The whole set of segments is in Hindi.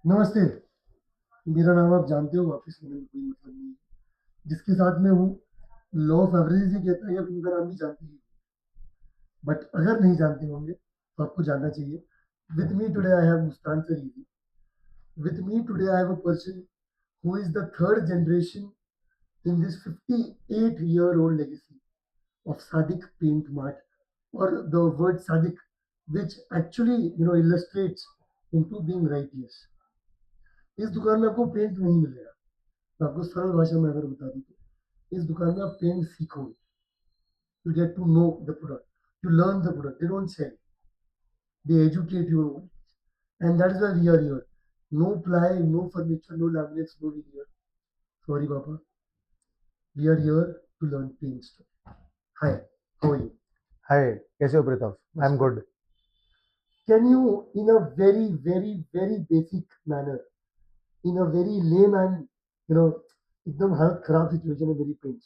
नमस्ते। मेरा नाम आप जानते हो, वापस लेने में कोई मतलब नहीं है। जिसके साथ मैं हूँ, लॉ ऑफ एवरेज ही कहता है, अब इनका नाम भी जानते ही। बट अगर नहीं जानते होंगे तो आपको जानना चाहिए। With me today I have Muskan Faridi. With me today I have a person who is the third generation in this 58-year-old legacy of Sadiq Paint Mart, or the word Sadiq, which actually illustrates into being righteous. इस दुकान में आपको पेंट नहीं मिलेगा। मैं आपको सरल भाषा में अगर बता दूं तो इस दुकान में आप पेंट सीखोगे। You get to know the product, you learn the product, they don't sell, they educate you on it. And that is why we are here. No ply, no furniture, no laminates, no veneer. Sorry Papa, we are here to learn paint stuff. Hi, how are you? Hi, कैसे हो Pritam? I am good. Can you, in a very very basic manner, in a very lame and you know एकदम हालत खराब सिचुएशन है मेरी पेंट,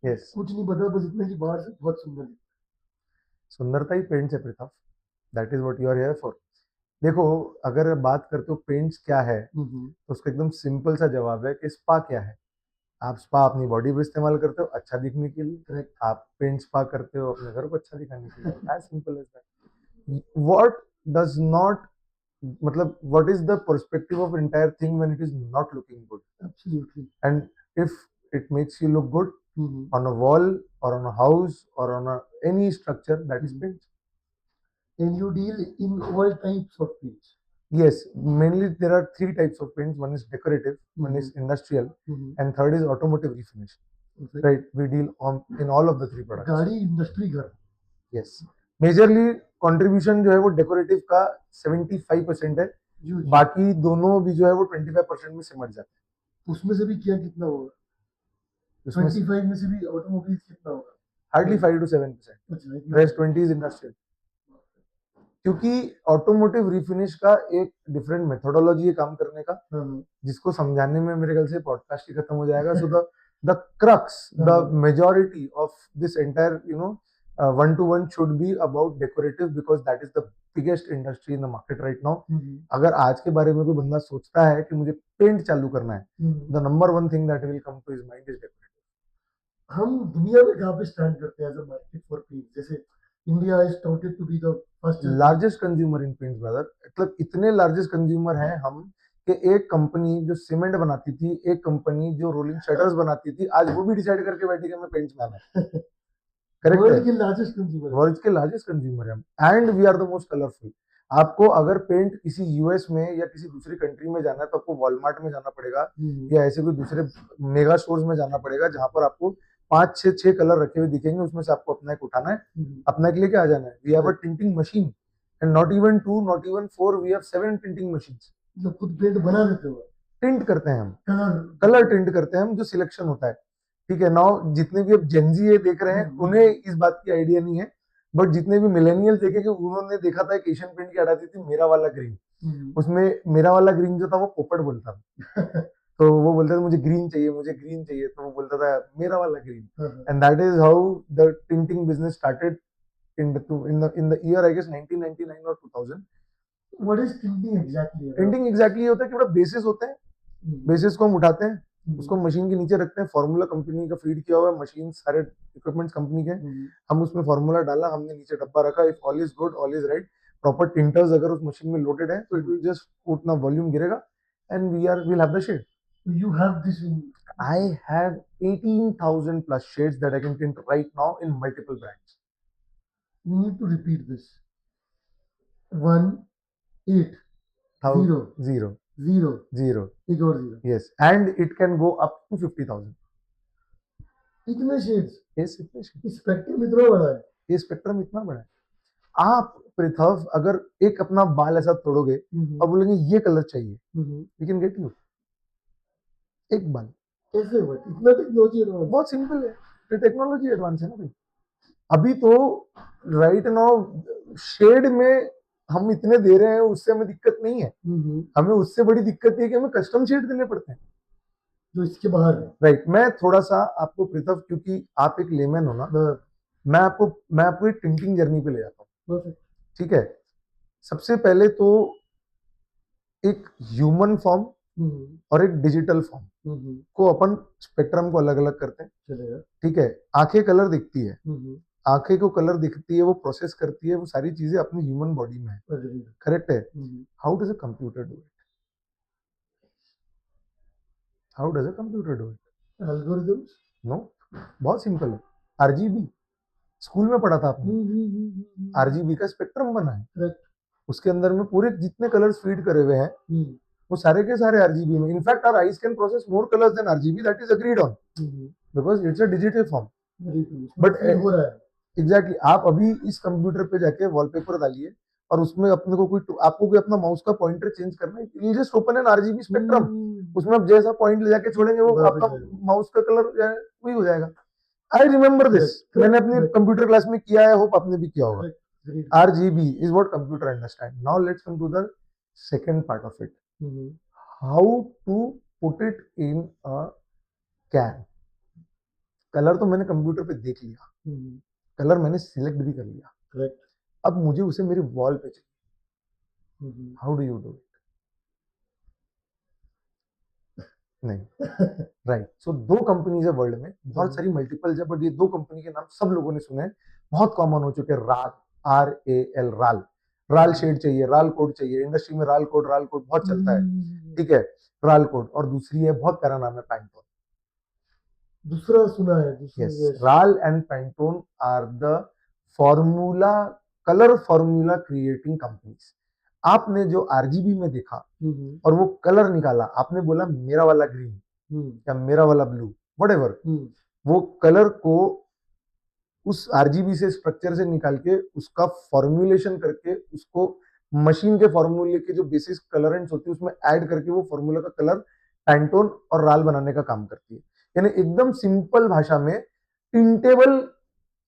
यस, कुछ नहीं पता, बस इतना कि बाहर से बहुत सुंदर दिखता सुंदरता ही पेंट्स है Pritam. That is what you are here for. देखो, अगर बात करते हो पेंट्स क्या है, है। तो उसका एकदम सिंपल सा जवाब है कि स्पा क्या है। आप स्पा अपनी बॉडी पे इस्तेमाल करते हो अच्छा दिखने के लिए। करेक्ट। आप पेंट स्पा करते हो अपने घर को अच्छा दिखाने के लिए। As simple as that. What does not, मतलब what is the perspective of entire thing when it is not looking good, absolutely. And if it makes you look good on a wall or on a house or on any structure, that is paint. And you deal in all types of paints. Yes, mainly there are three types of paints. One is decorative, one is industrial, and third is automotive refinish. Perfect. Right, we deal on in all of the three products. गाड़ी, इंडस्ट्री, घर। Yes, majorly contribution जो है वो डेकोरेटिव का 75% है। बाकी दोनों भी जो है वो 25% में सिमट जाते हैं। उसमें से भी क्या कितना होगा? उसमें 25 में से भी ऑटोमोबाइल कितना होगा? Hardly 5 to 7%। अच्छा, इतना। Rest 20 is industrial. क्योंकि ऑटोमोटिव रिफिनिश का एक डिफरेंट मेथोडोलॉजी है काम करने का, जिसको समझाने में मेरे ख्याल से पॉडकास्ट ही खत्म हो जाएगा। So the crux, the majority of this entire one two one should be about decorative, because that is the biggest industry in the market right now. अगर आज के बारे में कोई बंदा सोचता है कि मुझे पेंट चालू करना है, the number one thing that will come to his mind is decorative. हम दुनिया में कहाँ पे स्टैंड करते हैं as a market for paint? जैसे India is touted to be the first largest consumer in paints brother. मतलब इतने लार्जेस्ट कंज्यूमर हैं हम कि एक कंपनी जो सीमेंट बनाती थी, एक कंपनी जो रोलिंग शटर्स बनाती थी, आज वो भी डिसाइड करके बैठी कि हमें पेंट्स बनाना है। करेक्ट है, वर्ल्ड के लार्जेस्ट कंज्यूमर। वर्ल्ड के लार्जेस्ट कंज्यूमर है, and we are the most colourful. आपको अगर पेंट किसी यूएस में या किसी दूसरी कंट्री में जाना है तो आपको वॉलमार्ट में जाना पड़ेगा, या ऐसे कोई दूसरे मेगा स्टोर्स में जाना पड़ेगा, जहां पर आपको 5 6 कलर रखे हुए दिखेंगे, उसमें से आपको अपना एक उठाना है, अपना एक लेके आ जाना है। We have a tinting machine, and not even 2, not even 4, we have 7 tinting machines. जो खुद पेंट बना देते हो? टिंट करते हैं हम, कलर। कलर टिंट करते हैं हम, जो सिलेक्शन होता है। ठीक है, नाउ जितने भी अब जेनजी ये देख रहे हैं उन्हें इस बात की आइडिया नहीं है, बट जितने भी मिलेनियल देखेंगे उन्होंने देखा था कि एशियन पेंट की ऐड आती थी मेरा वाला ग्रीन। उसमें मेरा वाला ग्रीन जो था वो पोपट बोलता था। तो वो बोलता था मुझे ग्रीन चाहिए, मुझे ग्रीन चाहिए, तो वो बोलता था मेरा वाला green. And that is how the tinting business started in the year I guess 1999 or 2000। What is tinting exactly? Tinting exactly ये होता है कि बड़ा बेसिस होते हैं, बेसिस को हम उठाते हैं, उसको मशीन के नीचे रखते हैं, फार्मूला कंपनी का फीड किया हुआ है, मशीन सारे इक्विपमेंट्स कंपनी के, हम उसमें फार्मूला डाला, हमने नीचे डब्बा रखा, if all is good all is right, proper tinters अगर उस मशीन में लोडेड है तो इट विल जस्ट उतना वॉल्यूम गिरेगा and will have the shade. You have this in? I have 18,000 plus shades that I can tint right now in multiple brands. You need to repeat this. 1 8 0 Zero 0 zero एक और 0। yes, and it can go up to 50,000। इतने शेड्स? yes, इतने shades। स्पेक्ट्रम इतना बड़ा है? ये स्पेक्ट्रम इतना बड़ा है। आप पृथव अगर एक अपना बाल ऐसा तोड़ोगे और बोलेंगे ये कलर चाहिए, वी कैन गेट यू एक बाल। कैसे हुआ? इतना टेक्नोलॉजी एडवांस? बहुत सिंपल है, तो टेक्नोलॉजी एडवांस है ना भाई। अभी तो राइट नाउ शेड में हम इतने दे रहे हैं, उससे हमें दिक्कत नहीं है। हमें उससे बड़ी दिक्कत है कि हमें कस्टम शेड देने पड़ते हैं जो इसके बाहर है। राइट। मैं थोड़ा सा आपको पृथव, क्योंकि आप एक लेमैन हो ना, मैं आपको एक टिंटिंग जर्नी पे ले जाता हूँ। ठीक है, सबसे पहले तो एक ह्यूमन फॉर्म और एक डिजिटल फॉर्म को अपन स्पेक्ट्रम को अलग अलग करते हैं, चलेगा। ठीक है। आंखें कलर दिखती है, आंखें को कलर दिखती है, वो प्रोसेस करती है, वो सारी चीजें अपनी ह्यूमन बॉडी में है, करेक्ट है। How does a computer do it? How does a computer do it? Algorithms. No, बहुत सिंपल है। आरजीबी, स्कूल में पढ़ा था आपने, आरजीबी का स्पेक्ट्रम बना है, करेक्ट। उसके अंदर में पूरे जितने कलर्स फीड करे हुए हैं वो सारे के सारे आरजीबी में। In fact our eyes can process more colours than RGB, that is agreed on, because it's a digital form. But हो रहा है एग्जैक्टली, आप अभी इस कंप्यूटर पे जाके वॉलपेपर डालिए और उसमें अपने को कोई आपको कोई अपना माउस का पॉइंटर चेंज करना है, you just open an RGB spectrum, उसमें आप जैसा पॉइंट ले जाके छोड़ेंगे वो आपका माउस का कलर वही हो जाएगा। आई रिमेम्बर दिस, मैंने अपने कंप्यूटर क्लास में किया है, होप आपने भी किया होगा। RGB is what computer understand. Now let's come to the second part of it. How to put it in a can. Colour तो मैंने कंप्यूटर पे देख लिया, कलर मैंने सिलेक्ट भी कर लिया, करेक्ट। अब मुझे उसे मेरी वॉल पे चाहिए। How do you do it? नहीं, राइट। सो दो कंपनीज है वर्ल्ड में, बहुत सारी मल्टीपल्स है, बट ये दो कंपनी के नाम सब लोगों ने सुने हैं, बहुत कॉमन हो चुके हैं। राल, RAL, राल, राल शेड चाहिए, राल कोड चाहिए, इंडस्ट्री में राल कोड बहुत चलता है, ठीक है, राल कोड। और दूसरी है, बहुत प्यारा नाम है, पैंटोन। दूसरा सुना है, yes, RAL and Pantone are the formula, colour formula creating companies. आपने जो आरजीबी में देखा और वो कलर निकाला, आपने बोला मेरा वाला ग्रीन या मेरा वाला ब्लू, व्हाटएवर, वो कलर को उस आरजीबी से, स्ट्रक्चर से निकाल के उसका फॉर्मुलेशन करके उसको मशीन के फॉर्मूले के जो बेसिस कलरेंट्स होती है उसमें ऐड करके वो फॉर्मूला का कलर पैंटोन और राल बनाने का काम करती है। यानी एकदम सिंपल भाषा में टिंटेबल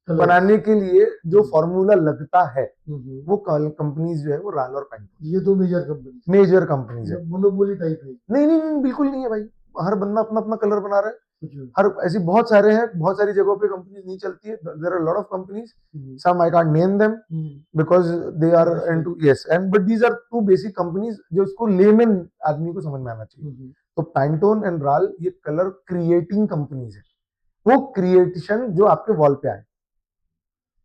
बनाने के लिए जो फॉर्मूला लगता है वो कंपनीज जो है वो राल और पैंटोन, ये दो मेजर कंपनीज है। मोनोपोली टाइप है? नहीं, बिल्कुल नहीं है भाई, हर बंदा अपना अपना कलर बना रहा है, हर ऐसी बहुत सारे हैं, बहुत सारी जगहों पे कंपनीज नहीं चलती है। There are lot of companies, some I can't name them because they are into, yes, and but these are two basic companies जो इसको लेमन आदमी को समझ में आना चाहिए। तो पैंटोन एंड राल ये कलर क्रिएटिंग कंपनीज है, वो क्रिएशन जो आपके वॉल पे आए,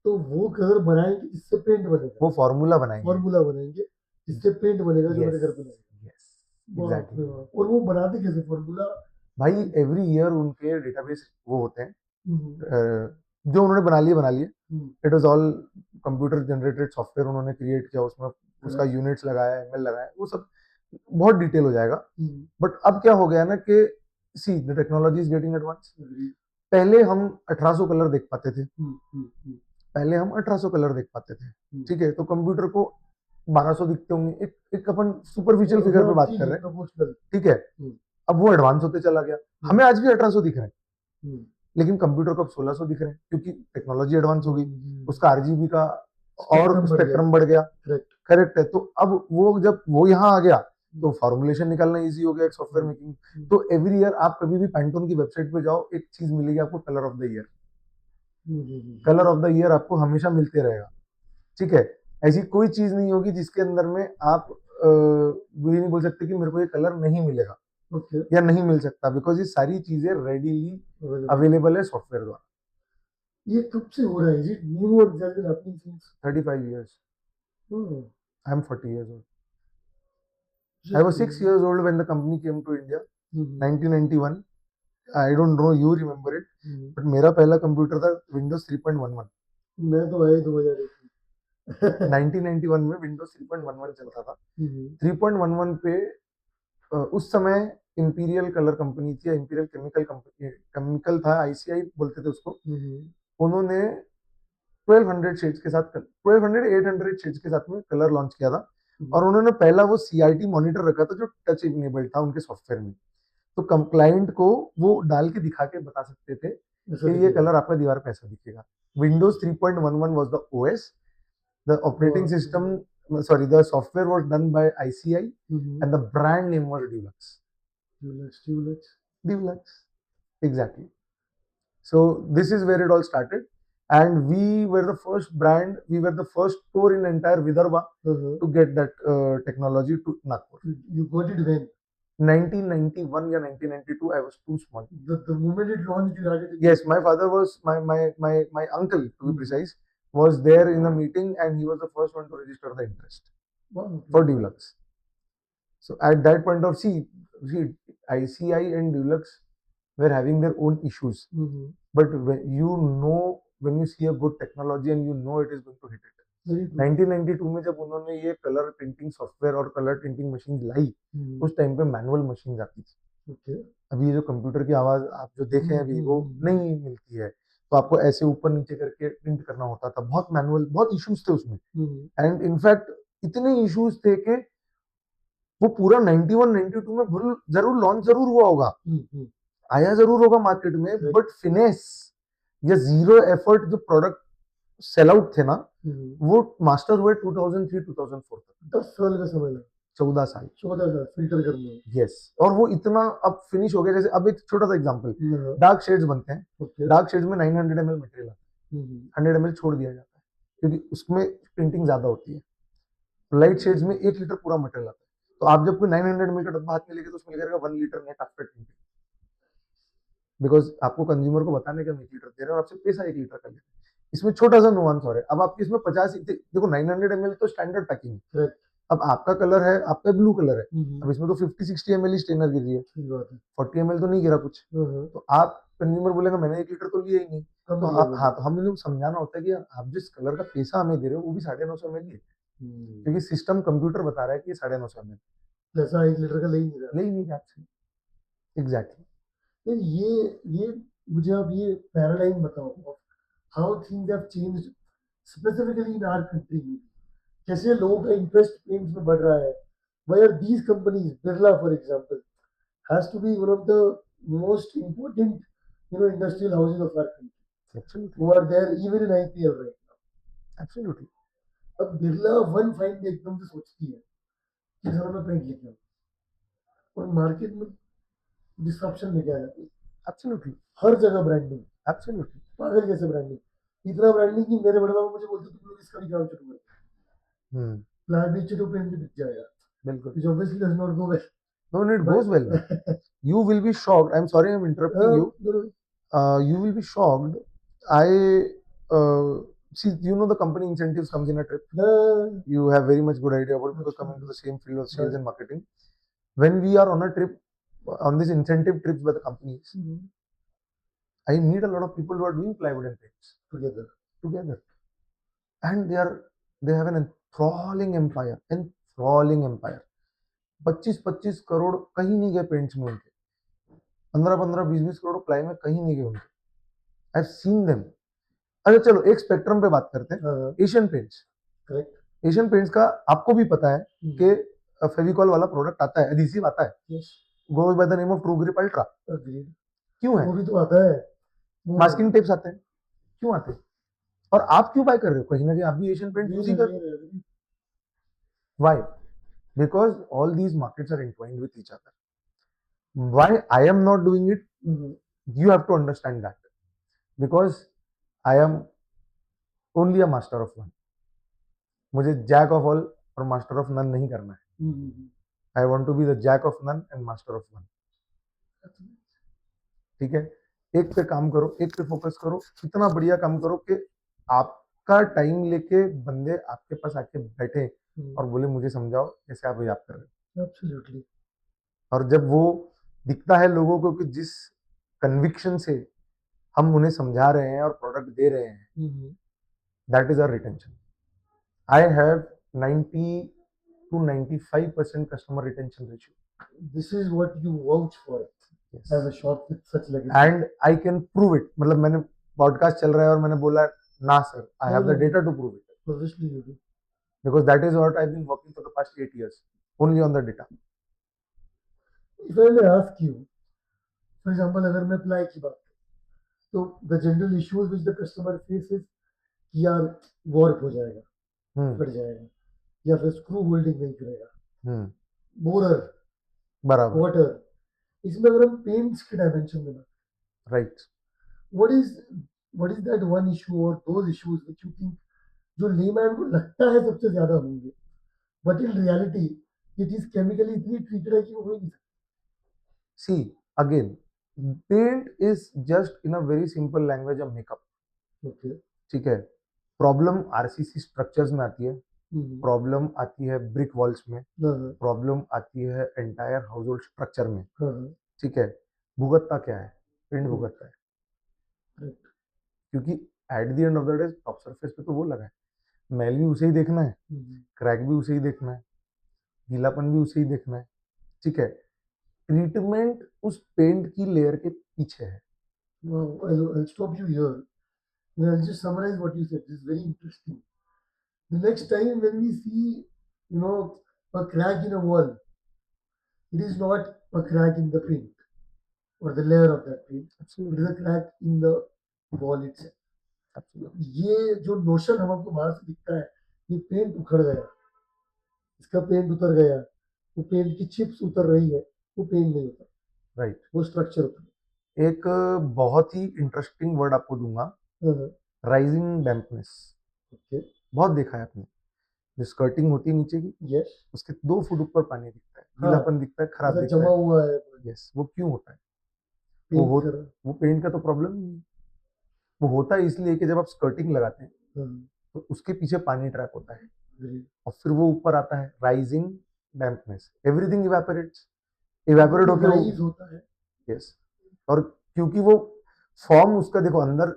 तो वो कलर बनाएंगे जिससे पेंट बनेगा, वो फॉर्मूला बनाएंगे जिससे पेंट बनेगा, जो मेरे घर पे लगेगा। एग्जैक्टली। और वो बनाते कैसे फॉर्मूला? भाई एवरी ईयर उनके डेटाबेस वो होते हैं, जो उन्होंने बना लिए, it was all computer generated software उन्होंने क्रिएट किया, उसमें उसका यूनिट्स लगाया, ML लगाया, वो सब बहुत डिटेल हो जाएगा। बट अब क्या हो गया ना कि see the technology is getting advance. पहले हम 1800 कलर देख पाते थे, पहले हम 1800 कलर देख पाते थे, ठीक है, तो कंप्यूटर को 1200 दिखते होंगे, एक अपन सुपरफिशियल फिगर पे बात कर रहे हैं, ठीक है। अब वो एडवांस होते चला गया, हमें आज भी 1800 दिख रहे हैं, लेकिन कंप्यूटर को अब 1600 दिख रहे हैं, क्योंकि टेक्नोलॉजी एडवांस हो गई, उसका आरजीबी का और स्पेक्ट्रम बढ़ गया, करेक्ट है। तो अब वो जब वो यहाँ आ गया तो फॉर्मुलेशन निकालना इजी हो गया, एक सॉफ्टवेयर मेकिंग। तो एवरी ईयर आप कभी भी पैंटोन की वेबसाइट पे जाओ, एक चीज मिलेगी आपको, colour of the year, colour of the year आपको हमेशा मिलते रहेगा, ठीक है। ऐसी कोई चीज नहीं होगी जिसके अंदर में आप ये नहीं बोल सकते कि मेरे को ये कलर नहीं मिलेगा, या नहीं मिल सकता, बिकॉज ये सारी चीजें रेडीली अवेलेबल है सॉफ्टवेयर द्वारा। ये कब से हो रहा है जी? न्यू और just happening since 35 years. I am 40 years old. I was 6 years old when the company came to India, 1991. I don't know you remember it, but मेरा पहला कंप्यूटर था Windows 3.11. मैं तो आया 2001 1991 में Windows 3.11 चलता था। 3.11 पे उस समय इंपीरियल कलर कंपनी थी, इंपीरियल केमिकल था, ICI बोलते थे उसको। उन्होंने 1200 शेड्स के साथ, 800 शेड्स के साथ में कलर लॉन्च किया था, और उन्होंने पहला वो CRT मॉनिटर रखा था जो टच इनेबल्ड था उनके सॉफ्टवेयर में। तो क्लाइंट को वो डाल के दिखा के बता सकते थे कि ये कलर आपका दीवार पे ऐसा दिखेगा। Windows 3.11 was the OS, the operating system, sorry, the software was done by ICI, and the brand name was Dulux, exactly. So this is where it all started, and we were the first brand, we were the first store in entire Vidarbha to get that technology to Nagpur. You got it when? 1991 or 1992. I was too small. The moment it launched, you had it. Yes, my father was my uncle, to be precise, was there in a meeting, and he was the first one to register the interest for Dulux. So at that point of see, ICI and Dulux were having their own issues, but when you see a good technology and you know it is going to hit it. 1992 में जब उन्होंने ये कलर प्रिंटिंग सॉफ्टवेयर और कलर प्रिंटिंग मशीन लाई, उस टाइम पे मैनुअल मशीन आती थी. अभी ये जो कंप्यूटर की आवाज आप जो देखें अभी वो नहीं मिलती है, तो आपको ऐसे ऊपर नीचे करके प्रिंट करना होता था. बहुत मैनुअल, बहुत इश्यूज थे उसमें, एंड इनफैक्ट इतने इश्यूज थे कि वो पूरा 91-92 में जरूर लॉन्च जरूर हुआ होगा, आया जरूर होगा मार्केट में, बट फिनेस या जीरो एफर्ट जो प्रोडक्ट सेल आउट थे ना, वो मास्टर हुए 2003-2004 तक. 10 साल का समय लगा. 14 साल फिल्टर करने में. यस, और वो इतना अब फिनिश हो गया. जैसे अब एक छोटा सा एग्जांपल, डार्क शेड्स बनते हैं. डार्क शेड्स में 900 ml मटेरियल आता है, 100 ml छोड़ दिया जाता है क्योंकि उसमें प्रिंटिंग ज्यादा होती है. लाइट शेड्स में 1 लीटर पूरा मटेरियल आता है. तो आप जब कोई 900 ml का डब्बा हाथ में लेके, तो उसमें लिखेगा 1 litre net after printing, because आपको कंज्यूमर को बताने का 1 लीटर दे रहे हैं और आपसे पैसा 1 लीटर का ले रहे हैं. इसमें छोटा सा नुआंस और है. अब आपकी इसमें 50, देखो 900 ml तो स्टैंडर्ड पैकिंग है. अब आपका कलर है, आपका ब्लू कलर है, अब इसमें तो 50-60 ml ही स्टेनर गिर रही है, 40 ml तो नहीं गिरा कुछ. तो आप कंज्यूमर बोलेगा मैंने 1 लीटर तो लिया ही नहीं. तो हाँ, तो हमें समझाना होता है कि आप जिस कलर का पैसा हमें दे रहे हो वो भी 950 ml है, क्योंकि सिस्टम कंप्यूटर बता रहा है कि ये 950 ml जैसा 1 लीटर का ले ही नहीं रहा. एग्जैक्टली. ये मुझे आप ये पैराडाइम बताओ, how things have changed specifically in our country. कैसे लोगों का इंटरेस्ट पेंट्स में बढ़ रहा है. Why are these companies, Birla for example, has to be one of the most important, industrial houses of our country. Absolutely. Who are there even in IPL right now. Absolutely. अब बिरला वन फाइन डे एकदम से सोचती है कि सर मैं पेंट लेके आऊँ, और मार्केट में डिस्ट्रप्शन लेके आ जाती है. Absolutely. हर जगह ब्रांडिंग. Absolutely. पागल कैसे ब्रांडिंग. इतना ब्रांडिंग कि मेरे बड़े बाबा मुझे बोलते तुम लोग इसका भी काम शुरू करो. प्लान बेचे तो पेंट बिक जाएगा. बिल्कुल. Which obviously does not go well. No, it goes well. You will be shocked. I'm sorry, I'm interrupting you. You will be shocked. See, the company incentives comes in a trip. You have very much good idea about it because coming to the same field of sales and marketing. When we are on a trip, on these incentive trips by the companies, I meet a lot of people who are doing plywood and paints together, and they have an enthralling empire. 25-25 crore कहीं नहीं गए पेंट्स में उनके, 15-15, 20-20 करोड़ प्लाई में कहीं नहीं गए उनके. I have seen them. अच्छा चलो एक स्पेक्ट्रम पे बात करते हैं. Asian paints. Correct. Asian paints का आपको भी पता है कि फेविकॉल वाला प्रोडक्ट आता है, एडहेसिव आता है, goes by the name of true grip ultra. क्यों है? वो भी तो आता है. मास्किंग टेप्स आते हैं. क्यों आते हैं? और आप क्यों बाय कर रहे हो? कहीं ना कहीं आप भी एशियन पेंट यूज ही कर रहे हो. Why? Because all these markets are entwined with each other. Why I am not doing it? You have to understand that. Because I am only a master of one. मुझे jack of all और master of none नहीं करना है. I want to be the jack of none and master of one. ठीक है? एक पे काम करो, एक पे फोकस करो, इतना बढ़िया काम करो कि आपका टाइम लेके बंदे आपके पास आके बैठे और बोले मुझे समझाओ कैसे आप याद कर रहे हो. एब्सोल्युटली. और जब वो दिखता है लोगों को कि जिस कन्विक्शन से हम उन्हें समझा रहे हैं और प्रोडक्ट दे रहे हैं, that is our retention. I have 90-95% customer retention ratio. This is what you vouch for as a shop with such legacy. And I can prove it. मतलब मैंने पॉडकास्ट चल रहा है और मैंने बोला ना sir, I have the data to prove it. Obviously you do. Because that is what I've been working for the past 8 years, only on the data. If I may ask you, for example, अगर मैं प्लाई की बात करूं, तो the general issues which the customer faces कि यार warp हो जाएगा, फट जाएगा, या फिर screw holding नहीं करेगा, borer, बराबर, water. इसमें अगर हम paints की dimension में बात, right? What is what is that one issue और those issues which you think जो लेमैन को लगता है सबसे ज्यादा होंगे, but in reality it is chemically इतनी ट्रीटेड है कि वो हो ही नहीं see again, paint is just in a very simple language of makeup, सकता। ओके। ठीक है। प्रॉब्लम आरसीसी स्ट्रक्चर्स में आती है, प्रॉब्लम आती है ब्रिक वॉल्स में, हाँ प्रॉब्लम आती है एंटायर हाउस होल्ड स्ट्रक्चर में, हाँ ठीक है। भुगतता क्या है? पेंट हाँ भुगतता है, करेक्ट। क्योंकि eight the end of the day top surface पे तो वो लगा है, मैल भी उसे ही देखना है, क्रैक भी उसे ही देखना है, गीलापन भी उसे ही देखना है, ठीक है। ट्रीटमेंट उस पेंट की लेयर के पीछे है। Wow, I'll stop you here. And I'll just summarize what you said. This is very interesting. The next time when we see, a crack in a wall, it is not a crack in the paint or the layer of that paint. It is a crack in the wall itself. ये जो नोशन हमको बाहर से दिखता है, ये पेंट उखड़ गया, इसका पेंट उतर गया, वो पेंट की चिप्स उतर रही है, वो पेंट नहीं होता, राइट। वो स्ट्रक्चर होता एक बहुत ही इंटरेस्टिंग वर्ड आपको दूंगा, है। Rising dampness. ओके। बहुत देखा है आपने, जो स्कर्टिंग होती है नीचे की, यस। उसके 2 फुट ऊपर पानी दिखता है, हाँ, गीलापन दिखता है, खराब ऐसा दिखता जमा है। हुआ है यस, वो क्यों होता है? वो पेंट हो कर। वो पेंट का तो प्रॉब्लम ही नहीं है। वो होता है इसलिए कि जब आप स्कर्टिंग लगाते हैं तो उसके पीछे पानी ट्रैप होता है, और फिर वो ऊपर आता है, rising dampness, everything evaporates, evaporate होके वो, राइज होता है। यस। और क्योंकि वो फॉर्म उसका देखो, अंदर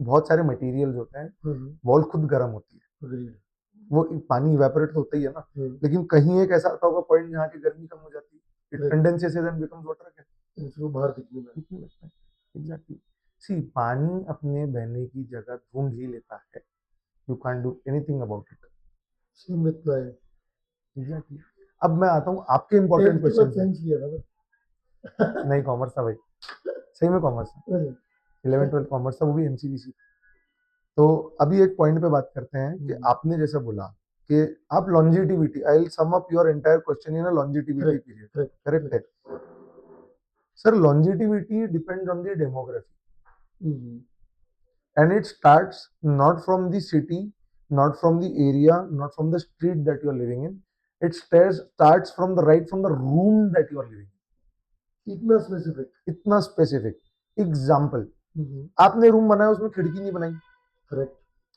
बहुत सारे मटेरियल्स होते हैं, वॉल खुद गर्म होती है, Agreed. वो पानी इवेपोरेट तो होता ही है ना, लेकिन कहीं एक ऐसा आता होगा पॉइंट जहाँ की गर्मी कम हो जाती है, it Right. Condenses and becomes water, फिर वो बाहर दिखने लगा। दिखने लगता है। एग्जैक्टली। सी, पानी अपने बहने की जगह ढूंढ ही लेता है, you can't do anything about it. Same with ply. Exactly. अब मैं आता हूँ आपके इंपॉर्टेंट टेंथ के बाद क्वेश्चन पे। साइंस लिया था ना। नहीं, कॉमर्स था भाई, सही में कॉमर्स था, अरे, 11th 12th कॉमर्स था, वो भी एमसीबीसी। तो अभी एक पॉइंट पे बात करते हैं कि आपने जैसे बोला कि आप longevity, I will sum up your entire question in a longevity Correct, period, correct, correct है? correct. Sir, longevity depends on the demography, Mhm. and it starts not from the city, not from the area, not from the street that you are living in. It starts from the right from the room that you are living इतना स्पेसिफिक। in. इतना स्पेसिफिक। Example, correct. आपने रूम बनाया, उसमें खिड़की नहीं बनाई,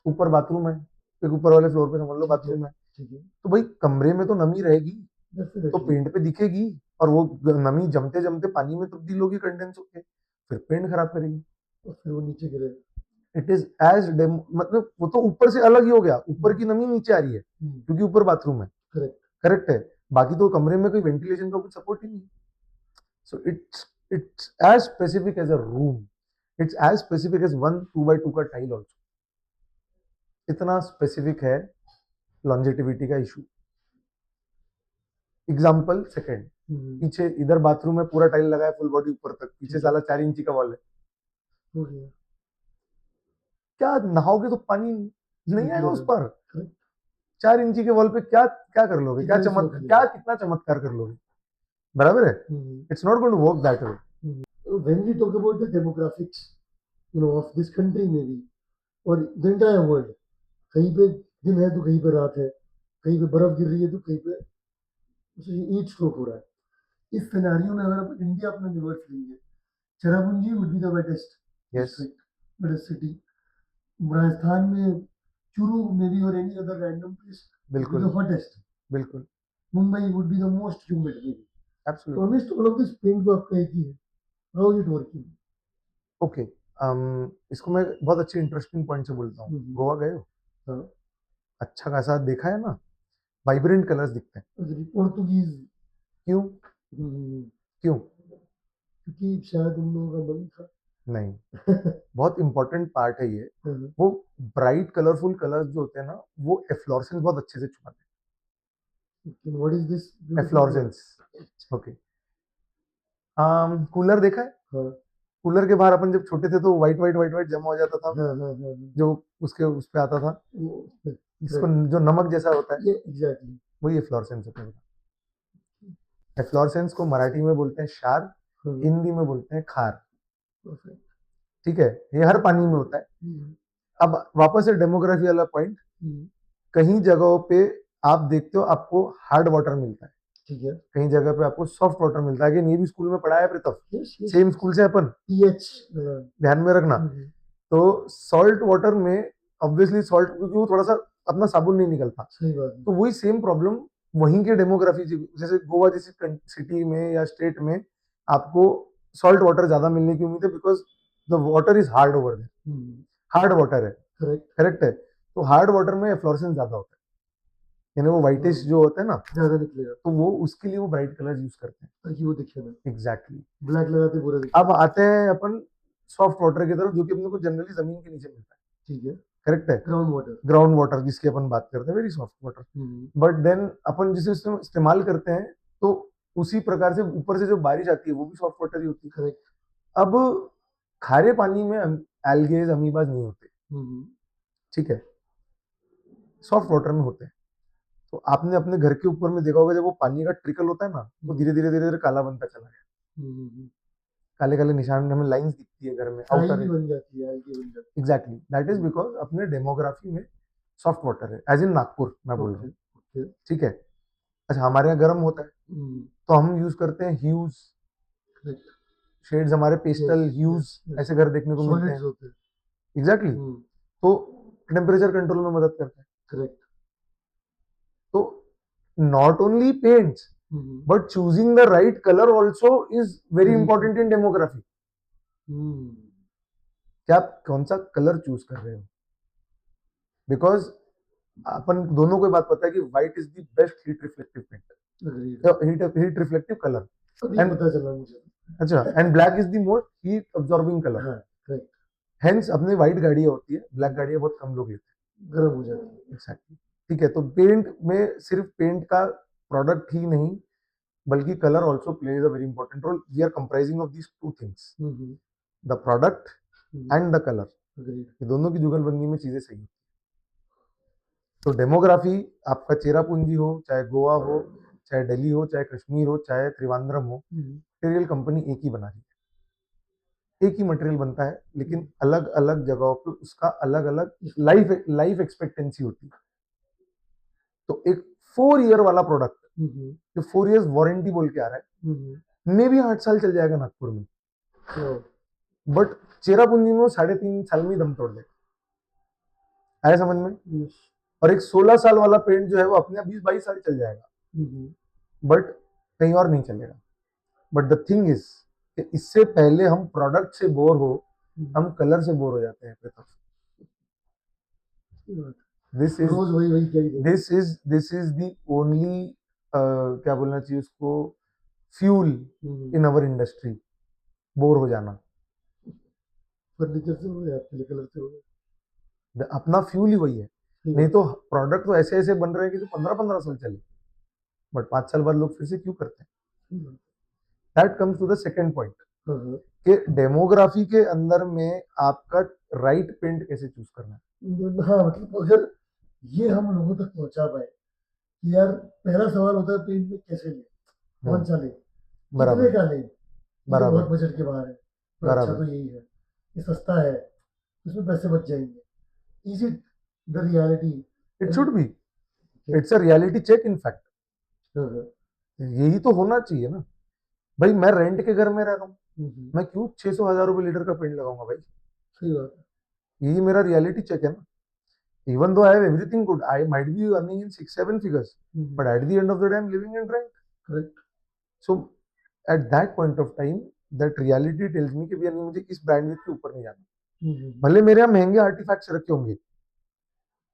ऊपर बाथरूम है, एक ऊपर वाले फ्लोर पे समझ लो ठीक है, बाथरूम है, ठीक है। तो भाई कमरे में तो नमी रहेगी, तो डेफिनेटली। पेंट पे दिखेगी, और वो नमी जमते जमते पानी में तब्दील होगी, कंडेंस होके, फिर पेंट खराब करेगी। और फिर वो नीचे गिरेगा। इट इज एज मतलब वो तो ऊपर से अलग ही हो गया, ऊपर की नमी नीचे आ रही है क्योंकि ऊपर बाथरूम है, करेक्ट। करेक्ट है। बाकी तो कमरे में कोई वेंटिलेशन का कुछ सपोर्ट ही नहीं। So it's as specific as a room, it's as specific as 1 2x2 का टाइल ऑल्सो। इतना स्पेसिफिक है लॉन्जेटिविटी का इशू। एग्जाम्पल सेकेंड, पीछे इधर बाथरूम में पूरा टाइल लगा है फुल बॉडी ऊपर तक, पीछे साला 4 इंची का वॉल है, हो गया। क्या नहाओगे तो पानी नहीं आएगा उस पर? करेक्ट। 4 इंची के वॉल पे क्या क्या कर लोगे? क्या कितने चमक सोख क्या लेगा। कितना चमत्कार कर लोगे? बराबर है? It's not going to work that way. When we talk about the demographics, of this country maybe, or the entire world, कहीं पे दिन है तो कहीं पे रात है, कहीं पे बर्फ गिर रही है तो कहीं पे हीट स्ट्रोक हो रहा है। इस सिनेरियो में अगर अपन इंडिया अपना रिवर्स लेंगे, Cherrapunji would be the wettest yes, district, wettest city. Rajasthan में चूरू मे बी और any other random place would be बिल्कुल the hottest. बिल्कुल, Mumbai would be the most humid maybe. So absolutely. amidst all of this paint को आपका एक ही है, how is it working? Okay, इसको मैं बहुत अच्छी इंटरेस्टिंग पॉइंट से बोलता हूँ। गोवा गए हो? हाँ, अच्छा खासा देखा है ना, वाइब्रेंट कलर्स दिखते हैं। पोर्तुगीज। क्यों? क्यों? क्योंकि शायद उन लोगों का मन था। नहीं, बहुत इंपॉर्टेंट पार्ट है ये। वो ब्राइट कलरफुल कलर्स जो होते हैं ना, वो एफ्लोरेसेंस बहुत अच्छे से छुपाते व्हाट इज दिस हैं। Efflorescence, okay. कूलर देखा है? हाँ कूलर के बाहर अपन जब छोटे थे तो व्हाइट व्हाइट व्हाइट व्हाइट जमा हो जाता था, हाँ हाँ हाँ, जो उसके उस पे आता था, वो जिसको जो नमक जैसा होता है, ये एग्जैक्टली वही एफ्लोरेसेंस होता है। एफ्लोरेसेंस को मराठी में बोलते हैं शार, हिंदी में बोलते हैं खार। परफेक्ट। ठीक है, ये हर पानी में होता है। अब वापस से डेमोग्राफी वाला पॉइंट, कहीं जगहों पे आप देखते हो आपको हार्ड वाटर मिलता है, ठीक है, कहीं जगह पे आपको सॉफ्ट वाटर मिलता है। कि ये भी स्कूल में पढ़ा है Pratap, yes yes, same school से अपन, पीएच, ध्यान में रखना। तो सॉल्ट वाटर में ऑब्वियसली सॉल्ट, क्योंकि वो थोड़ा सा अपना साबुन नहीं निकलता, सही बात है, तो वही सेम प्रॉब्लम वहीं के डेमोग्राफी, जैसे गोवा जैसी सिटी में या स्टेट में आपको सॉल्ट वाटर ज्यादा मिलने की उम्मीद है, because the water is hard over there, hard water है, करेक्ट, करेक्ट है। तो हार्ड वाटर में फ्लोरेसेंस ज्यादा होता है, यानी वो व्हाइटिश जो होता है ना, ज्यादा निकलेगा, तो वो उसके लिए वो ब्राइट कलर यूज करते हैं। ताकि वो दिखे ना, एग्जैक्टली। ब्लैक लगाते पूरा दिखे। अब आते हैं अपन सॉफ्ट वाटर की तरफ, जो कि अपने को जनरली जमीन के नीचे मिलता है, ठीक है, करेक्ट है, ग्राउंड वाटर, ग्राउंड वाटर जिसकी अपन बात करते हैं, very soft water. But then अपन जिसे इस्तेमाल करते हैं, तो उसी प्रकार से ऊपर से जो बारिश आती है वो भी सॉफ्ट वाटर ही होती है। करेक्ट, अब खारे पानी में एल्गेज अमीबाज नहीं होते, ठीक है, सॉफ्ट वाटर में होते हैं। तो आपने अपने घर के ऊपर में देखा होगा, जब वो पानी का ट्रिकल होता है ना, वो धीरे धीरे धीरे धीरे काला बनता चला गया, काले काले निशान, हमें लाइंस दिखती है घर में, आउटर बन जाती है, algae बन जाती एग्जैक्टली, दैट इज बिकॉज अपने डेमोग्राफी में सॉफ्ट वाटर है, एज इन नागपुर मैं बोल रहा हूँ, ठीक है। अच्छा, हमारे यहाँ गर्म होता है, तो हम यूज करते हैं ह्यूज, शेड्स हमारे पेस्टल ह्यूज, ऐसे घर देखने को मिलते हैं, एग्जैक्टली। तो टेम्परेचर कंट्रोल में मदद करता है, करेक्ट, तो not only paints but choosing the right colour also is very important in demography. क्या आप कौन सा कलर चूज कर रहे हो, बिकॉज अपन दोनों को बात पता है कि white is the best heat reflective paint, heat reflective colour, and पता चला मुझे, अच्छा, and black is the most heat absorbing colour. Correct, hence अपनी व्हाइट गाड़ियां होती है, ब्लैक गाड़ियां बहुत कम लोग लेते हैं, गर्म हो जाती है, एक्जैक्टली, ठीक है। तो पेंट में सिर्फ पेंट का प्रोडक्ट ही नहीं, बल्कि colour also plays a very important role. We are comprising of these two things, the product and the colour, ये दोनों की जुगलबंदी में चीजें सही। तो डेमोग्राफी, आपका चेरापूंजी हो, चाहे गोवा हो, चाहे दिल्ली हो, चाहे कश्मीर हो, चाहे त्रिवांद्रम हो, मटेरियल कंपनी एक ही बना रही है, एक ही मटेरियल बनता है, लेकिन अलग अलग जगहों पे उसका अलग अलग लाइफ एक्सपेक्टेंसी होती है। तो एक 4 ईयर वाला प्रोडक्ट जो 4 इयर्स वारंटी बोल के आ रहा है, मे भी 8 साल चल जाएगा नागपुर में, बट चेरापूंजी में वो 3.5 साल में दम तोड़ देगा, आया समझ में। और एक 16 साल वाला पेंट जो है वो अपने 20-22 साल चल जाएगा, बट कहीं और नहीं चलेगा। बट द थिंग इज, इससे पहले हम प्रोडक्ट से बोर हो, हम कलर से बोर हो जाते हैं। दिस इज द ओनली, क्या बोलना चाहिए उसको, fuel in our industry, bore हो जाना। फर्नीचर से हो या कलर से हो, अपना फ्यूल ही वही है, नहीं तो प्रोडक्ट तो ऐसे ऐसे बन रहे हैं कि जो 15-15 साल चले, बट 5 साल बाद लोग फिर से क्यों करते हैं। That comes to the second point, कि डेमोग्राफी के अंदर में आपका राइट पेंट कैसे चूज करना है। हाँ, मतलब अगर ये हम लोगों तक पहुंचा पाए कि यार, पहला सवाल होता है पेंट में कैसे ले, कौन सा ले, कितने का ले, ये तो बहुत बजट के बाहर है, पर अच्छा तो यही है, ये सस्ता है, इसमें पैसे बच जाएंगे, is it the reality? It should be, it's a reality check in fact, यही तो होना चाहिए ना भाई। मैं रेंट के घर में रह रहा हूँ, मैं क्यों 600,000 रुपए लीटर का पेंट लगाऊंगा भाई, सही बात है, यही मेरा रियलिटी चेक है ना। Even though I have everything good, I might be earning in 6-7 figures, but at the end of the day, I'm living in rent. Correct. So at that point of time, that reality tells me कि भैया नहीं, मुझे इस ब्रांड के ऊपर नहीं जाना। भले मेरे यहाँ महंगे आर्टिफैक्ट्स रखे होंगे,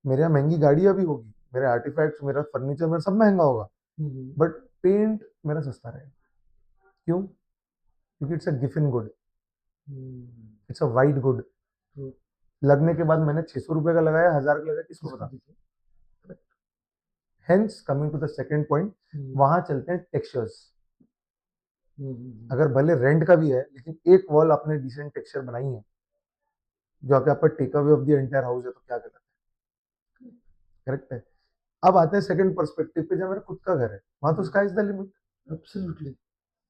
मेरे यहाँ महंगी गाड़ियां भी होगी, मेरे आर्टिफैक्ट्स, मेरा फर्नीचर, मेरा सब महंगा होगा, बट पेंट मेरा सस्ता रहेगा। क्यों? क्योंकि it's a Giffen good, it's a white good. लगने के बाद मैंने 600 रुपए का लगाया, 1000 का लगाया, किसको पता। Hence coming to the second point, वहां चलते हैं टेक्सचर्स। अगर भले रेंट का भी है, लेकिन एक वॉल आपने डिसेंट टेक्सचर बनाई है, जो आके आपका take away of the entire house है, तो क्या गलत है, करेक्ट है। अब आते हैं सेकंड पर्सपेक्टिव पे, जब मेरा खुद का घर है, वहां तो sky is the limit, absolutely,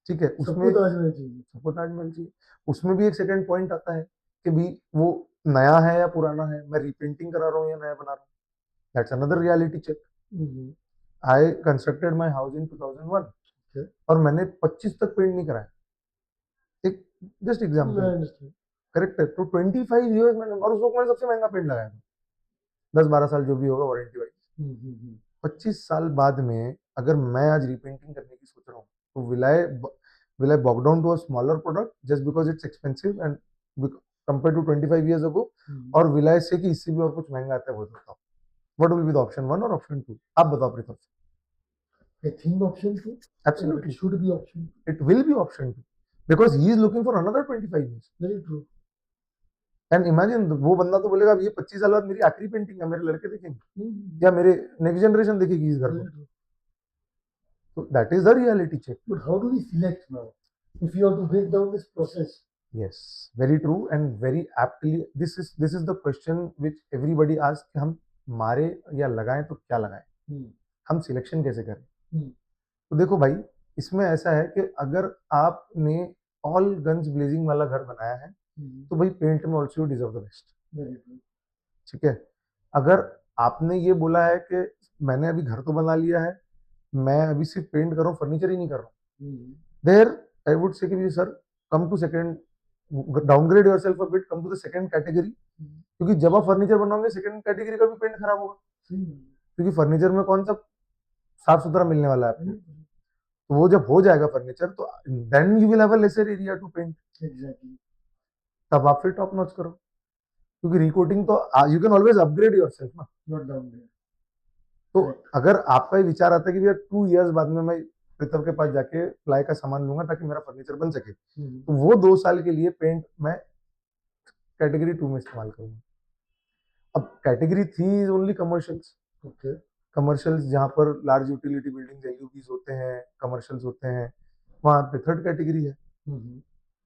ठीक है। उसमें सबको ताजमहल चाहिए, उसमें भी एक सेकंड पॉइंट आता है कि भी वो नया है या पुराना है, मैं रीपेंटिंग करा रहा हूँ या नया बना रहा हूँ, that's another reality check. I constructed my house in 2001 और मैंने 25 तक पेंट नहीं कराया, एक जस्ट एग्जाम्पल, करेक्ट है। तो 25 ईयर्स मैंने, और उस वक्त मैंने सबसे महंगा पेंट लगाया था, 10-12 साल जो भी होगा वारंटी वाइज। 25 साल बाद में अगर मैं आज रीपेंटिंग करने की सोच रहा हूँ, तो will I bog down to a smaller product just because it's expensive and compared to 25 years ago, और will I say कि इससे भी और कुछ महंगा आता है वो बताओ, what will be the option 1 और option 2? आप बताओ अपनी तरफ से। I think option 2. Absolutely, It should be option 2. it will be option 2 because he is looking for another 25 years. Very true. And imagine, वो बंदा तो बोलेगा ये 25 साल बाद मेरी आखिरी पेंटिंग है, मेरे लड़के देखेंगे या मेरे नेक्स्ट जनरेशन देखेगी इस घर को। So that is the reality check. But how do we select now? If you have to break down this process. Yes, very true and very aptly. This is the question which everybody asks कि हम मारे या लगाएं तो क्या लगाएं, हम सिलेक्शन कैसे करें। तो देखो भाई, इसमें ऐसा है कि अगर आपने ऑल गन्स ब्लेजिंग वाला घर बनाया है तो भाई पेंट में ऑल्सो डिजर्व द बेस्ट, ठीक है। अगर आपने ये बोला है कि मैंने अभी घर तो बना लिया है, मैं अभी सिर्फ पेंट कर रहा हूँ, फर्नीचर ही नहीं कर रहा हूँ, देयर आई वुड से कि sir come to second, downgrade yourself a bit, come to the second category, क्योंकि जब आप फर्नीचर बनाओगे सेकंड कैटेगरी का भी पेंट खराब होगा, क्योंकि फर्नीचर में कौन सा साफ सुथरा मिलने वाला है आपको। तो वो जब हो जाएगा फर्नीचर, तो then you will have a lesser area to paint, तब आप फिर टॉप नॉच करो, क्योंकि रिकोटिंग तो you can always upgrade yourself ना, नॉट डाउनग्रेड। तो अगर आपका ये विचार आता है कि भैया 2 इयर्स बाद में मैं प्रीतम के पास जाके प्लाई का सामान लूंगा ताकि मेरा फर्नीचर बन सके, तो वो 2 साल के लिए पेंट मैं कैटेगरी 2 में इस्तेमाल करूंगा। अब category 3 is only commercials. Okay, commercials जहां पर लार्ज यूटिलिटी बिल्डिंग्स, एलयूबीज होते हैं, कमर्शियल्स होते हैं, वहां पे थर्ड कैटेगरी है।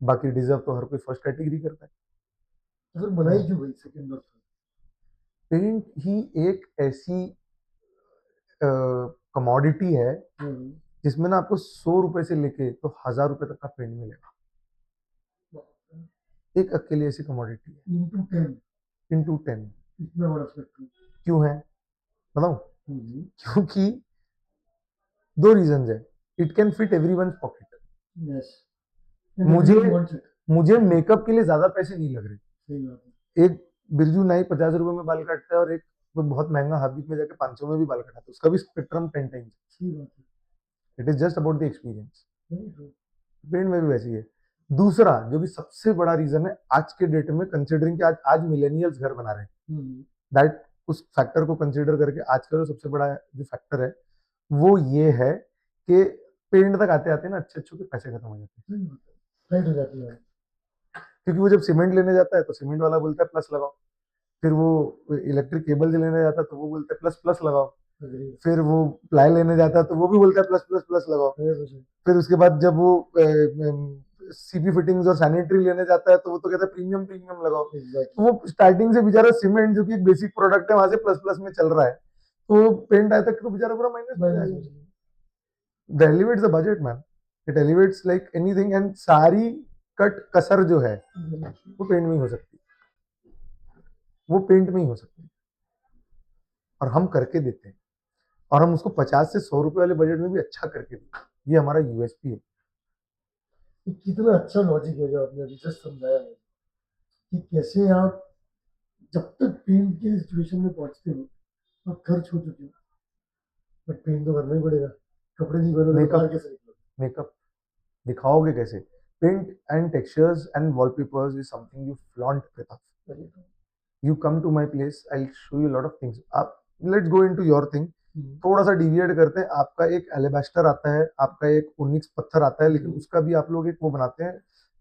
बाकी डिजर्व तो हर कोई फर्स्ट कैटेगरी करता है। अगर बनाई क्यों गई सेकंड और थर्ड? पेंट ही एक ऐसी कमोडिटी है जिसमें ना आपको 100 रुपए से लेके तो 1000 रुपए तक का पेंट मिलेगा, एक अकेली ऐसी कमोडिटी है। इंटू 10 इतना बड़ा स्पेक्ट्रम क्यों है बताऊं? क्योंकि 2 रीजन है, it can fit everyone's pocket. मुझे मेकअप के लिए ज्यादा पैसे नहीं लग रहे। एक बिरजू नाई 50 रुपए में बाल काटता है और एक बहुत महंगा हबीब में जाके 500 में भी बाल कटाता है, उसका भी spectrum 10 times. It is just about the experience. Paint में भी वैसी है। दूसरा जो भी सबसे बड़ा रीजन है आज के डेट में, कंसिडरिंग कि आज मिलेनियल्स घर बना रहे हैं, दैट उस फैक्टर को कंसिडर करके आज का जो सबसे बड़ा जो फैक्टर है वो ये है कि पेंट तक आते आते ना अच्छे के पैसे खत्म हो जाते हैं। क्योंकि वो जब सीमेंट लेने जाता है तो सीमेंट वाला बोलता है प्लस लगाओ, फिर वो इलेक्ट्रिक केबल लेने जाता है तो वो बोलता है प्लस प्लस लगाओ, फिर वो प्लाई लेने जाता है तो वो भी बोलता है प्लस प्लस प्लस लगाओ, फिर उसके बाद जब वो सीपी फिटिंग्स और सैनिटरी लेने जाता है तो वो तो कहता है प्रीमियम प्रीमियम लगाओ। तो वो स्टार्टिंग से बेचारा सीमेंट जो कि एक बेसिक प्रोडक्ट है वहां से प्लस प्लस में चल रहा है, तो पेंट आए तक तो बेचारा पूरा minus. The elevates the budget man, it elevates like anything, and सारी कट कसर जो है वो पेंट में ही हो सकती है, वो पेंट में ही हो सकती है, और हम करके देते हैं, और हम उसको 50 से 100 रुपए वाले बजट में भी अच्छा करके देते हैं। ये हमारा यूएसपी है। कितना अच्छा लॉजिक है जो आपने अभी जस्ट समझाया है कि कैसे आप जब तक पेंट के सिचुएशन में पहुंचते हो आप खर्च हो चुके हो, बट पेंट तो करना ही पड़ेगा, कपड़े नहीं बनोगे तो कैसे निकलोगे? मेकअप दिखाओगे कैसे? Paint and textures and wallpapers is something you flaunt with us. You come to my place, I will show you lot of things. आप let's go into your thing, थोड़ा सा डिविएट करते हैं। आपका एक एलेबास्टर आता है, आपका एक ओनिक्स पत्थर आता है, लेकिन उसका भी आप लोग एक वो बनाते हैं,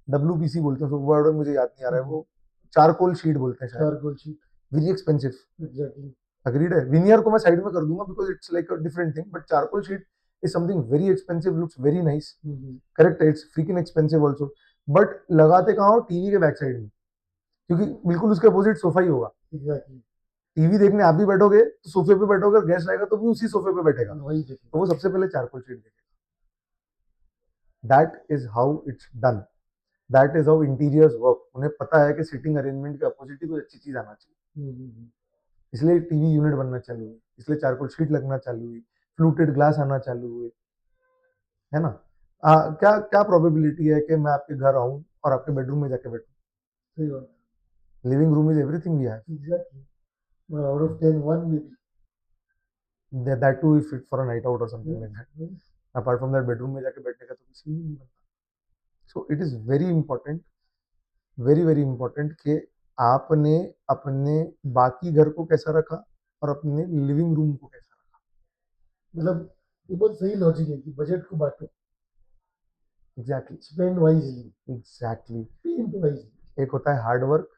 WPC बोलते हैं, वर्ड मुझे याद नहीं आ रहा है, वो चारकोल शीट बोलते हैं, charcoal sheet, very expensive. Exactly, agreed है। विनियर को मैं साइड में कर दूंगा because it's like a different thing, but charcoal sheet is something very expensive, looks very nice, correct, it's freaking expensive also, but लगाते कहाँ हो? टीवी के बैक साइड में, क्योंकि बिल्कुल उसके अपोजिट सोफा ही होगा। एग्जैक्टली, टीवी देखने आप भी बैठोगे तो सोफे पे बैठोगे, गेस्ट आएगा तो भी उसी सोफे पे बैठेगा, वही तो वो सबसे पहले चारकोल शीट देखेगा। That is how it's done. That is how interiors work. उन्हें पता है कि सीटिंग अरेंजमेंट के अपोजिट ही कोई अच्छी चीज आना चाहिए, इसलिए टीवी यूनिट बनना चालू हुई, इसलिए चारकोल शीट लगना चालू हुई, फ्लूटेड ग्लास आना चालू हुए, है ना। क्या क्या प्रोबेबिलिटी है कि मैं आपके घर आऊं और आपके बेडरूम में जाके बैठूं? सही बात। Living room is everything we have, exactly, out of 10 1 maybe. That too if it for a night out और something like that. Yes. Apart from that bedroom में जाके बैठने का तो किसी नहीं बनता। So it is very important, very very important कि आपने अपने बाकी घर को कैसा रखा और अपने लिविंग रूम को कैसा रखा। मतलब ये बहुत सही लॉजिक है कि बजट को बांटो, exactly spend wisely, exactly. Paint wisely. एक होता है हार्ड वर्क,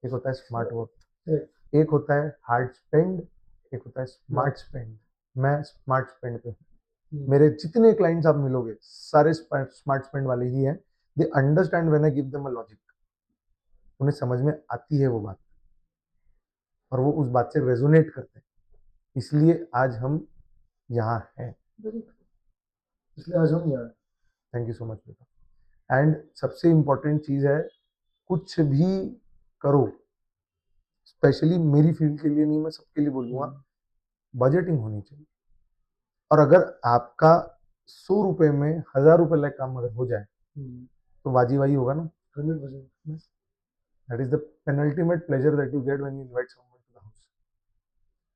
एक होता है स्मार्ट वर्क, Correct. एक होता है हार्ड स्पेंड, एक होता है स्मार्ट Smart. स्पेंड। मैं स्मार्ट स्पेंड पे हूँ। Hmm. मेरे जितने क्लाइंट्स आप मिलोगे सारे स्मार्ट स्पेंड वाले ही हैं। They understand when I give them a logic, उन्हें समझ में आती है वो बात और वो उस बात से रेजोनेट करते हैं, इसलिए आज हम यहाँ हैं। Very true. इसलिए आज हम यहाँ हैं। थैंक यू सो मच बेटा। एंड सबसे इंपॉर्टेंट चीज है, कुछ भी करो, स्पेशली मेरी फील्ड के लिए नहीं, मैं सबके लिए बोलूंगा, बजटिंग होनी चाहिए। और अगर आपका 100 रुपए में 1000 रुपए लायक काम अगर हो जाए तो वाजी वाही होगा ना। 100%. That is the penultimate pleasure that you get when you invite someone to the house.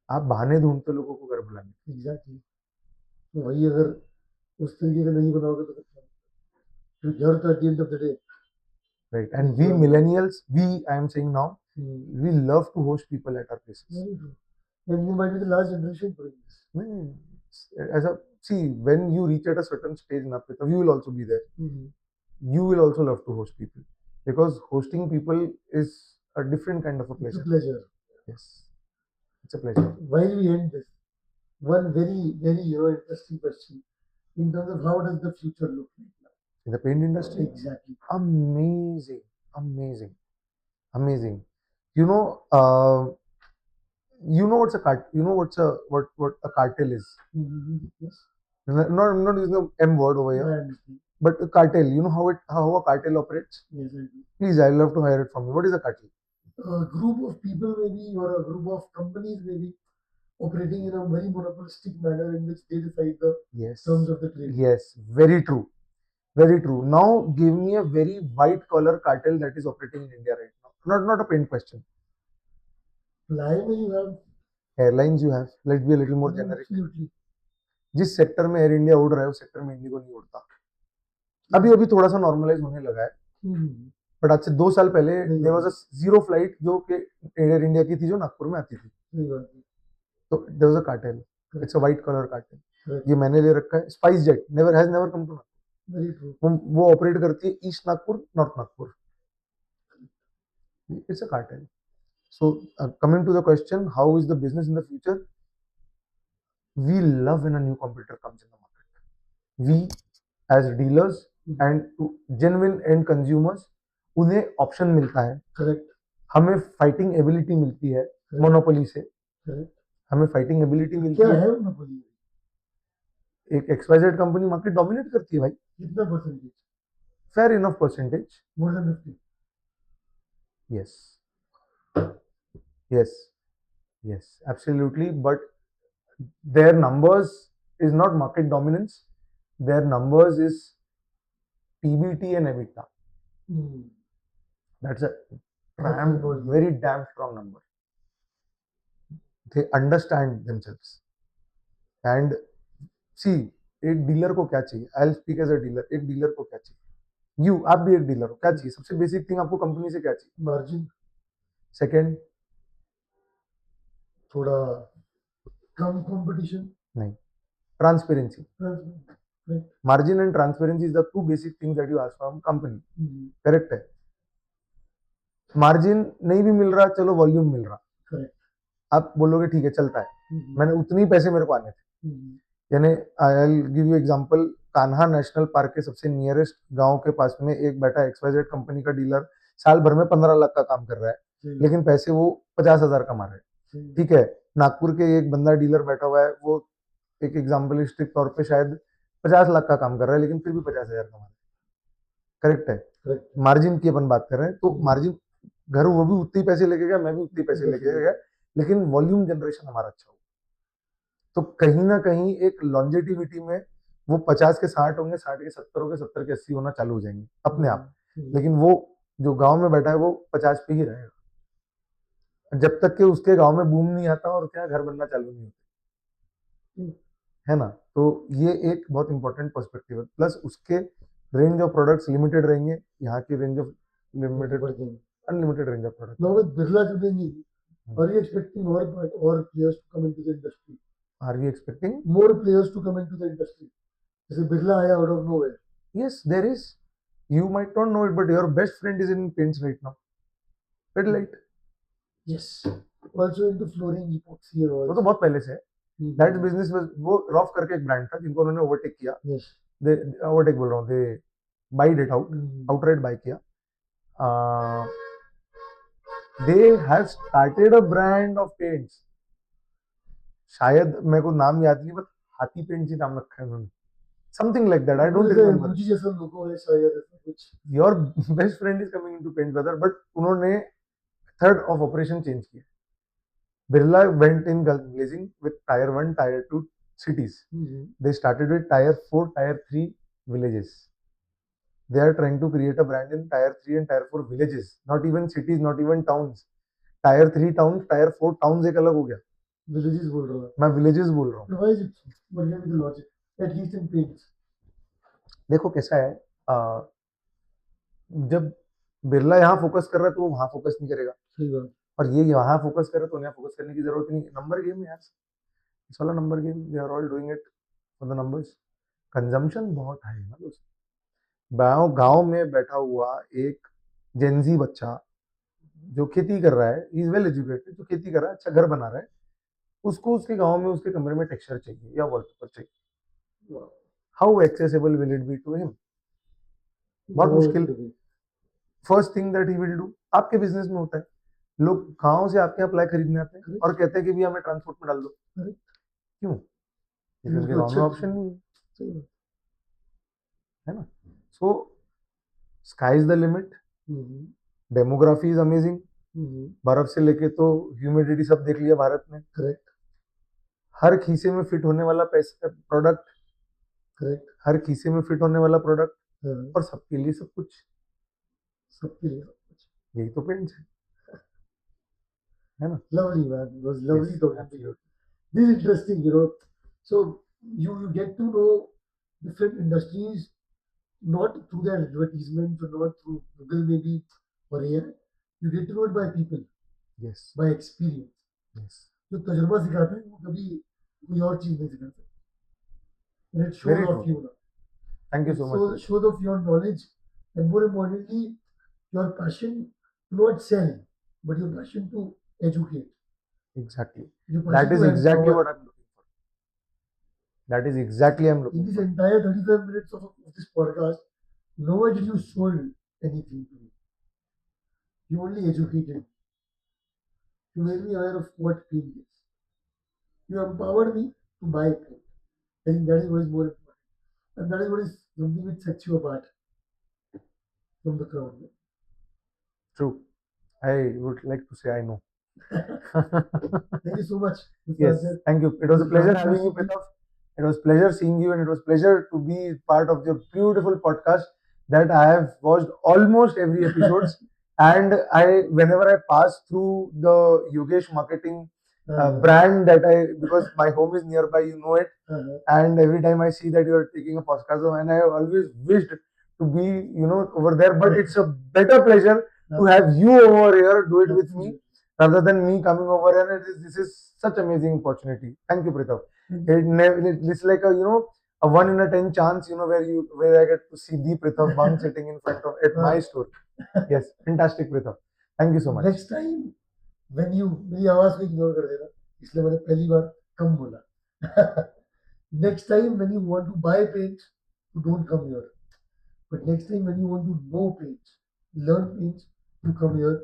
आप बहाने ढूंढते हो लोगों को घर बुलाने के। एग्जैक्टली। तो वही अगर उस तरीके का नहीं बनाओगे तो फिर घर तो at the end of the day. Right, and we millennials, we I am saying now, we love to host people at our places. Very true. And you might be the last generation doing this. As a see, when you reach at a certain stage in Aprita, we will also be there. You will also love to host people because hosting people is a different kind of a pleasure. It's a pleasure. Yes, it's a pleasure. While we end this, one very very interesting question in terms of how does the future look like now? In the paint industry, Exactly. amazing, amazing, amazing. You know, what's a cart? You know what a cartel is? Yes. I'm not using the M word over here. I understand. But a cartel, you know how a cartel operates? Yes, I do. Please, I'd love to hear it from you. What is a cartel? A group of people maybe or a group of companies maybe operating in a very monopolistic manner in which they decide the Yes. terms of the trade. Yes, very true. Very true. Now give me a very white collar cartel that is operating in India right now. Not a paint question. Flying you have. Airlines you have. Let's be a little more generic. Absolutely. जिस सेक्टर में एयर इंडिया उड़ रहा है उस सेक्टर में इंडिगो नहीं उड़ता। अभी अभी थोड़ा सा नॉर्मलाइज होने लगा है, बट आज से 2 साल पहले there was a zero flight जो कि एयर इंडिया की थी जो नागपुर में आती थी। तो there was a cartel, it's a white colour cartel. ये मैंने ले रखा है। SpiceJet has never come to Nagpur. Very true. वो ऑपरेट करती है east Nagpur, north Nagpur. It's a cartel. So coming to the question, how is the business in the future? We love when a new competitor comes in the market. We as dealers and to genuine end consumers, उन्हें ऑप्शन मिलता है। करेक्ट। हमें फाइटिंग एबिलिटी मिलती है मोनोपोली से। करेक्ट। हमें फाइटिंग एबिलिटी मिलती क्या है। है मोनोपोली? एक XYZ कंपनी मार्केट डोमिनेट करती है भाई। कितना percentage? Fair enough percentage. More than 50? Yes, yes, yes, absolutely. But their numbers is not market dominance. Their numbers is PBT and EBITDA. That's a very damn strong number. They understand themselves. And see, एक डीलर को क्या चाहिए? I'll speak as a dealer. एक डीलर को क्या चाहिए? आप भी एक डीलर हो, क्या चाहिए? सबसे बेसिक थिंग आपको कंपनी से क्या चाहिए? मार्जिन। सेकेंड, थोड़ा कम कंपटीशन। नहीं, transparency. Margin and transparency is the 2 basic things that you ask from company. Correct है। मार्जिन नहीं भी मिल रहा, चलो वॉल्यूम मिल रहा। करेक्ट। आप बोलोगे ठीक है चलता है, मैंने उतने ही पैसे मेरे को आने थे। यानी I will give you example, Kanha national park के सबसे नियरेस्ट गांव के पास में एक बैठा XYZ कंपनी का डीलर साल भर में 15 लाख का काम कर रहा है, लेकिन पैसे वो 50,000 कमा रहा है। ठीक है, नागपुर के एक बंदा डीलर बैठा हुआ है, वो एक एग्जाम्पलिस्टिक तौर पे शायद 50 लाख का काम कर रहा है, लेकिन फिर भी 50,000 कमा रहा है। करेक्ट है, करेक्ट, मार्जिन की अपन बात कर रहे हैं, तो हम्म, मार्जिन घर वो भी उतने ही पैसे लेके गया, मैं भी उतने ही पैसे पैसे लेके लेके गया, लेकिन वॉल्यूम जनरेशन हमारा अच्छा हो। तो कहीं ना कहीं एक लॉन्जेटिविटी में वो 50 के 60 होंगे, 60 के 70 होंगे, 70 के 80 होना चालू हो जाएंगे अपने आप। लेकिन वो जो गांव में बैठा है वो 50 पे ही रहेगा जब तक कि उसके गांव में बूम नहीं आता और क्या घर बनना चालू नहीं होता, है ना। तो ये एक बहुत इंपॉर्टेंट पर्सपेक्टिव है, प्लस उसके रेंज ऑफ प्रोडक्ट्स लिमिटेड रहेंगे, यहाँ की range of limited unlimited range of product. Now with Birla coming in, are you expecting more players to come into the industry? Are we expecting More players to come into the industry? जैसे बिरला आया out of nowhere. yes, there is, you might not know it, but your best friend is in paints right now, Pidilite, Yes. Also into flooring epoxy and all. वो तो बहुत पहले से है। दैट बिजनेस वो रॉफ करके एक ब्रांड था जिनको उन्होंने ओवरटेक किया, Yes. दे ओवरटेक बोल रहा हूँ, they buyed it out, outright buy किया। They have started a brand of paints, शायद मेरे को नाम याद नहीं, बट हाथी पेंट्स ही नाम रखा है उन्होंने, something like that, I don't remember. मुझे जैसा लोगो है शायद ऐसा कुछ। Your best friend is coming into paint brother, but उन्होंने थर्ड ऑफ ऑपरेशन चेंज किया। Birla went in glazing with tier 1, tier 2 cities. They started with tier 4, tier 3 villages. They are trying to create a brand in tier 3 and tier 4 villages, not even cities, not even towns. Tier 3 towns, tier 4 towns एक अलग हो गया, विलेजेस बोल रहा हूँ मैं villages बोल रहा हूँ। Why is it so? What is the logic? At least in paints. देखो कैसा है, जब बिरला यहाँ फोकस कर रहा है तो वो वहां फोकस नहीं करेगा, सही बात। और ये यहाँ फोकस करे तो यहाँ फोकस करने की जरूरत नहीं। नंबर गेम यार, it's all number game, they are all doing it for the numbers. Consumption बहुत हाई है ना दोस्त। गांव गांव में बैठा हुआ एक जेंजी बच्चा जो खेती कर रहा है, इज वेल एजुकेटेड, जो खेती कर रहा है, अच्छा घर बना रहा है, उसको उसके गांव में उसके कमरे में टेक्सचर चाहिए या वॉलपेपर चाहिए, how accessible will it be to him? बहुत मुश्किल। First thing that he will do, आपके बिजनेस में होता है, लोग गांव से आपके यहाँ प्लाई खरीदने आते हैं और कहते हैं कि भैया हमें ट्रांसपोर्ट में डाल दो, क्यों? क्योंकि उनके गांव में ऑप्शन नहीं है, है ना। So sky is the limit, demography is amazing, बर्फ से लेके तो ह्यूमिडिटी सब देख लिया भारत में, करेक्ट। हर खीसे में फिट होने वाला पैसा प्रोडक्ट, करेक्ट, हर खीसे में फिट होने वाला प्रोडक्ट, और सबके लिए सब कुछ, सबके लिए सब कुछ, यही तो पेंट्स है ना। Lovely man, it was lovely talking to you. This is interesting, So you get to know different industries not through their advertisements or not through Google maybe or AI. You get to know it by people, yes, by experience. yes, जो तजुर्बा सिखाता है वो कभी कोई और चीज नहीं सिखाता। And it shows very off true, you. thank you so much, It shows off your knowledge and more importantly your passion to not sell but your passion to educate. exactly, Your that passion is to exactly empower. what I'm looking for, that is exactly I'm In looking this for. entire 35 minutes of this podcast, nowhere did you sold anything to me. You only educated me. You made me aware of what paint is. You empowered me to buy paint. I think that is what is more important. And that is what is something which sets you apart from the crowd. True, I would like to say I know. Thank you so much. Yes, thank you. It was a pleasure having you, Pratap. It was pleasure seeing you, and it was pleasure to be part of your beautiful podcast that I have watched almost every episode. And whenever I pass through the Yogesh Marketing brand because my home is nearby, you know it, and every time I see that you are taking a podcast, and I have always wished to be, over there. But it's a better pleasure to have you over here, do it with me, rather than me coming over here. And this is such amazing opportunity. Thank you, Pratap. It's like a 1 in a 10 chance, where I get to see the Pratap Bang sitting in front of at my store. Yes, fantastic, Pratap. Thank you so much. Next time when you मेरी आवाज को इग्नोर कर देना, इसलिए मैंने पहली बार कम बोला. Next time when you want to buy paints, you don't come here. But next time when you want to know paints, learn paints, you come here.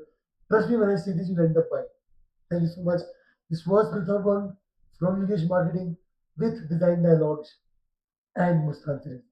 Trust me when I say this, you'll end up buying. Thank you so much. This was Pratap Bang from Yogesh Marketing with Design Dialogues and Muskan Siraj.